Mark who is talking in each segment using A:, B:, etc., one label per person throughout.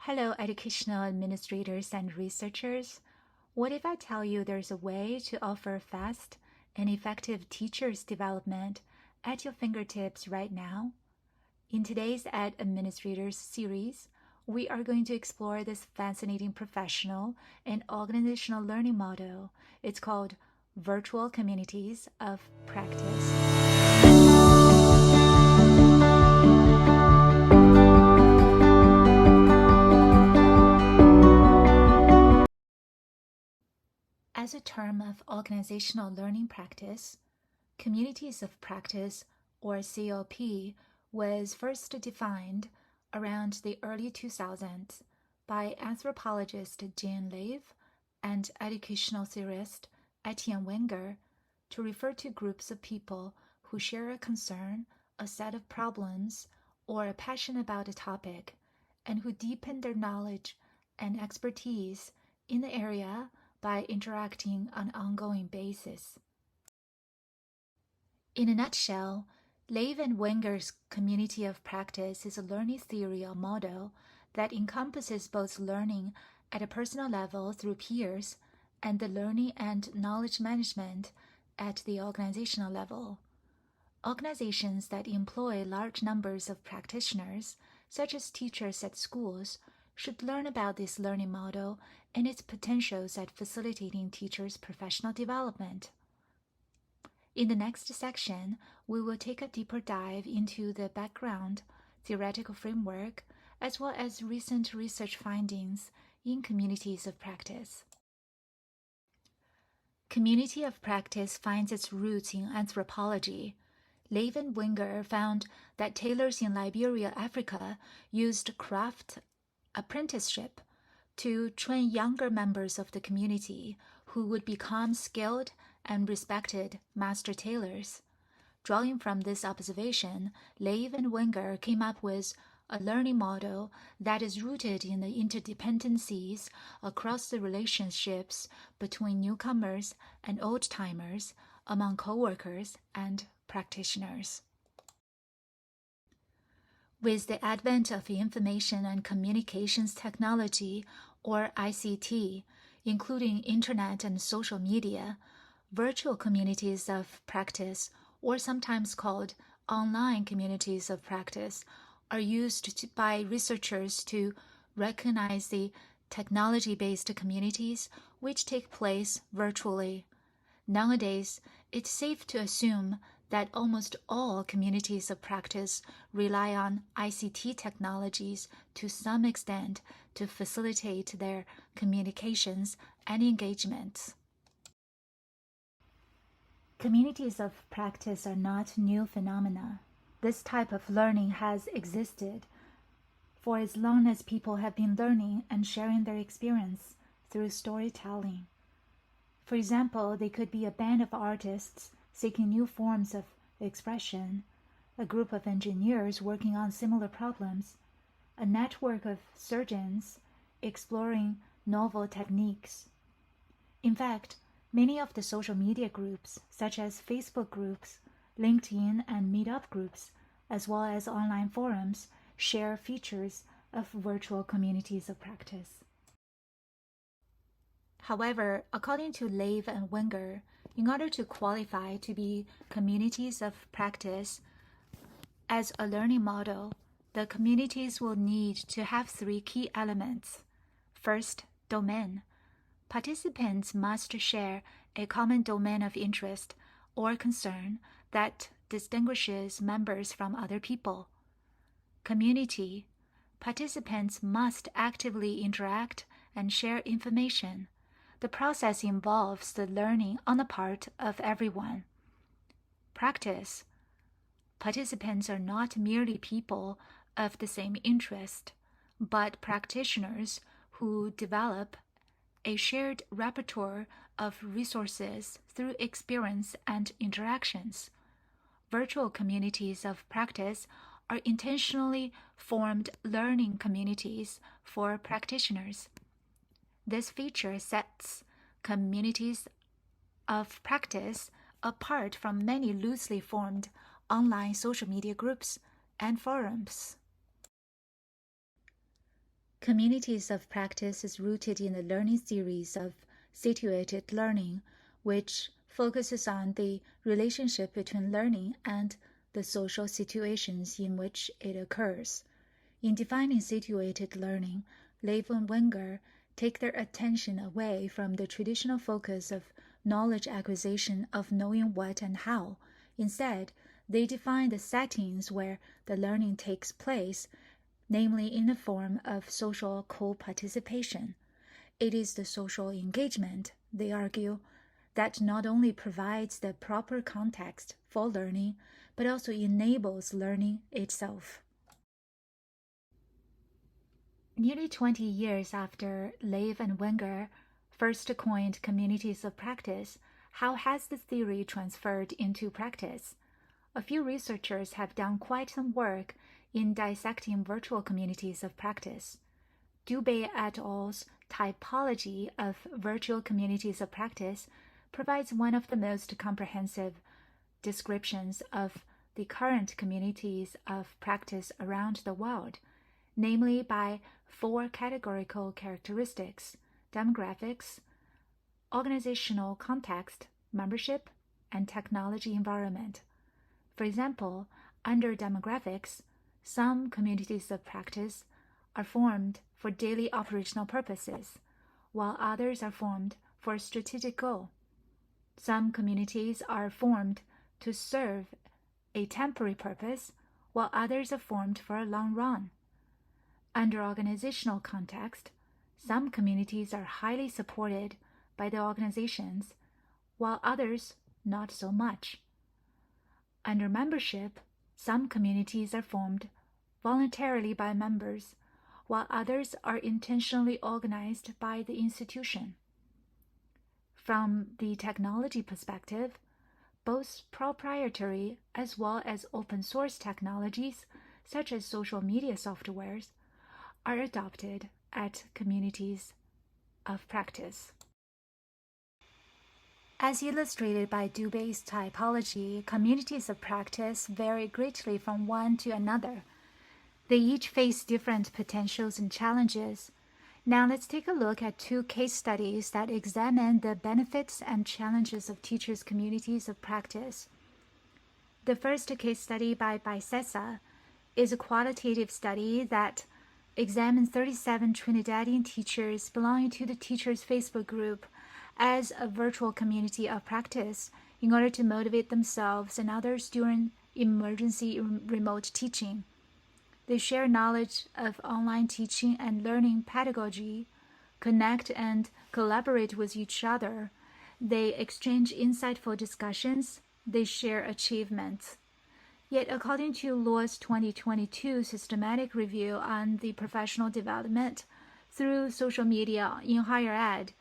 A: Hello, educational administrators and researchers. What if I tell you there's a way to offer fast and effective teachers development at your fingertips right now? In today's Ed Administrators series, we are going to explore this fascinating professional and organizational learning model. It's called Virtual Communities of Practice. As a term of organizational learning practice, communities of practice, or COP, was first defined around the early 2000s by anthropologist Jean Leiv and educational theorist Etienne Wenger to refer to groups of people who share a concern, a set of problems, or a passion about a topic, and who deepen their knowledge and expertise in the area by interacting on an ongoing basis. In a nutshell, Leiv and Wenger's community of practice is a learning theory or model that encompasses both learning at a personal level through peers and the learning and knowledge management at the organizational level. Organizations that employ large numbers of practitioners, such as teachers at schools, should learn about this learning model and its potentials at facilitating teachers' professional development. In the next section, we will take a deeper dive into the background, theoretical framework, as well as recent research findings in communities of practice. Community of practice finds its roots in anthropology. Leiv and Wenger found that tailors in Liberia, Africa, used craft apprenticeship to train younger members of the community who would become skilled and respected master tailors. Drawing from this observation, Leiv and Wenger came up with a learning model that is rooted in the interdependencies across the relationships between newcomers and old-timers, among co-workers and practitioners. With the advent of information and communications technology, or ICT, including internet and social media, virtual communities of practice, or sometimes called online communities of practice, are used by researchers to recognize the technology-based communities which take place virtually. Nowadays, it's safe to assume that almost all communities of practice rely on ICT technologies to some extent to facilitate their communications and engagements. Communities of practice are not new phenomena. This type of learning has existed for as long as people have been learning and sharing their experience through storytelling. For example, they could be a band of artists seeking new forms of expression, a group of engineers working on similar problems, a network of surgeons exploring novel techniques. In fact, many of the social media groups, such as Facebook groups, LinkedIn, and Meetup groups, as well as online forums, share features of virtual communities of practice. However, according to Leiv and Wenger, in order to qualify to be communities of practice as a learning model, the communities will need to have three key elements. First, domain. Participants must share a common domain of interest or concern that distinguishes members from other people. Community. Participants must actively interact and share information. The process involves the learning on the part of everyone. Practice. Participants are not merely people of the same interest, but practitioners who develop a shared repertoire of resources through experience and interactions. Virtual communities of practice are intentionally formed learning communities for practitioners. This feature sets communities of practice apart from many loosely formed online social media groups and forums. Communities of practice is rooted in the learning theories of situated learning, which focuses on the relationship between learning and the social situations in which it occurs. In defining situated learning, Lev and Wenger take their attention away from the traditional focus of knowledge acquisition of knowing what and how. Instead, they define the settings where the learning takes place, namely in the form of social co-participation. It is the social engagement, they argue, that not only provides the proper context for learning, but also enables learning itself. Nearly 20 years after Lev and Wenger first coined communities of practice, how has the theory transferred into practice? A few researchers have done quite some work in dissecting virtual communities of practice. Dubé et al.'s typology of virtual communities of practice provides one of the most comprehensive descriptions of the current communities of practice around the world, namely by 4 categorical characteristics: demographics, organizational context, membership, and technology environment. For example, under demographics, some communities of practice are formed for daily operational purposes, while others are formed for a strategic goal. Some communities are formed to serve a temporary purpose, while others are formed for a long run. Under organizational context, some communities are highly supported by the organizations, while others not so much. Under membership, some communities are formed voluntarily by members, while others are intentionally organized by the institution. From the technology perspective, both proprietary as well as open source technologies, such as social media softwares, are adopted at communities of practice. As illustrated by Dubé's typology, communities of practice vary greatly from one to another. They each face different potentials and challenges. Now let's take a look at 2 case studies that examine the benefits and challenges of teachers' communities of practice. The first case study by Bicessa is a qualitative study that examines 37 Trinidadian teachers belonging to the Teachers Facebook group as a virtual community of practice in order to motivate themselves and others during emergency remote teaching. They share knowledge of online teaching and learning pedagogy, connect and collaborate with each other. They exchange insightful discussions. They share achievements. Yet, according to Law's 2022 systematic review on the professional development through social media in higher ed,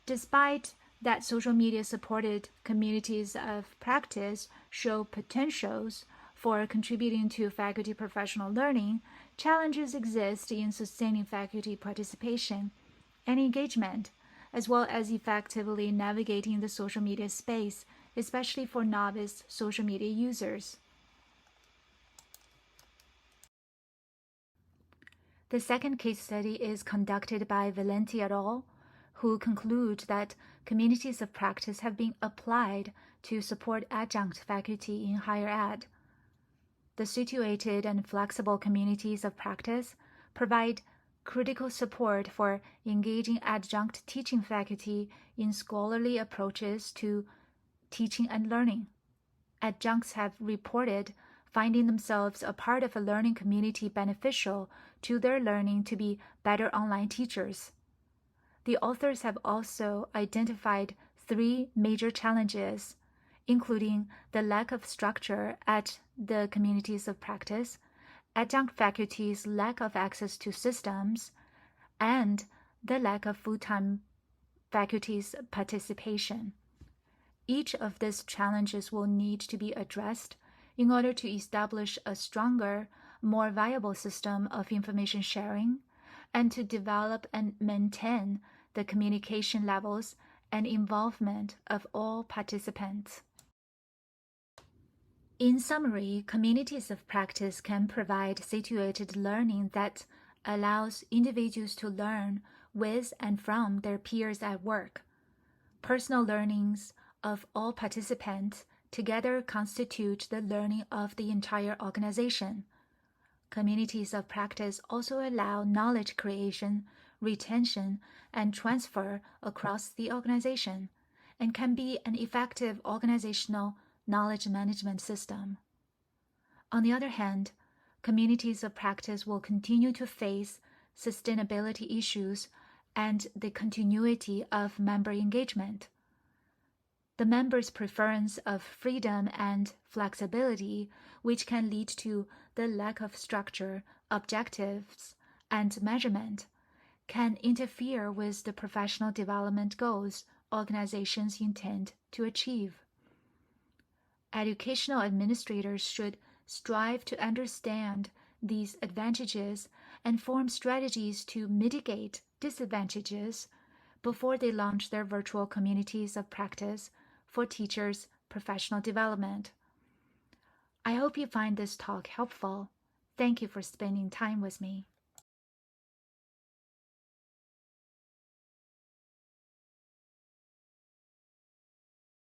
A: despite that social media-supported communities of practice show potentials for contributing to faculty professional learning, challenges exist in sustaining faculty participation and engagement, as well as effectively navigating the social media space, especially for novice social media users. The second case study is conducted by Valenti et al., who conclude that communities of practice have been applied to support adjunct faculty in higher ed. The situated and flexible communities of practice provide critical support for engaging adjunct teaching faculty in scholarly approaches to teaching and learning. Adjuncts have reported finding themselves a part of a learning community beneficial to their learning to be better online teachers. The authors have also identified 3 major challenges, including the lack of structure at the communities of practice, adjunct faculty's lack of access to systems, and the lack of full-time faculty's participation. Each of these challenges will need to be addressed in order to establish a stronger, more viable system of information sharing and to develop and maintain the communication levels and involvement of all participants. In summary, communities of practice can provide situated learning that allows individuals to learn with and from their peers at work. Personal learnings of all participants together constitute the learning of the entire organization. Communities of practice also allow knowledge creation, retention, and transfer across the organization, and can be an effective organizational knowledge management system. On the other hand, communities of practice will continue to face sustainability issues and the continuity of member engagement. The members' preference of freedom and flexibility, which can lead to the lack of structure, objectives, and measurement, can interfere with the professional development goals organizations intend to achieve. Educational administrators should strive to understand these advantages and form strategies to mitigate disadvantages before they launch their virtual communities of practice for teachers' professional development. I hope you find this talk helpful. Thank you for spending time with me.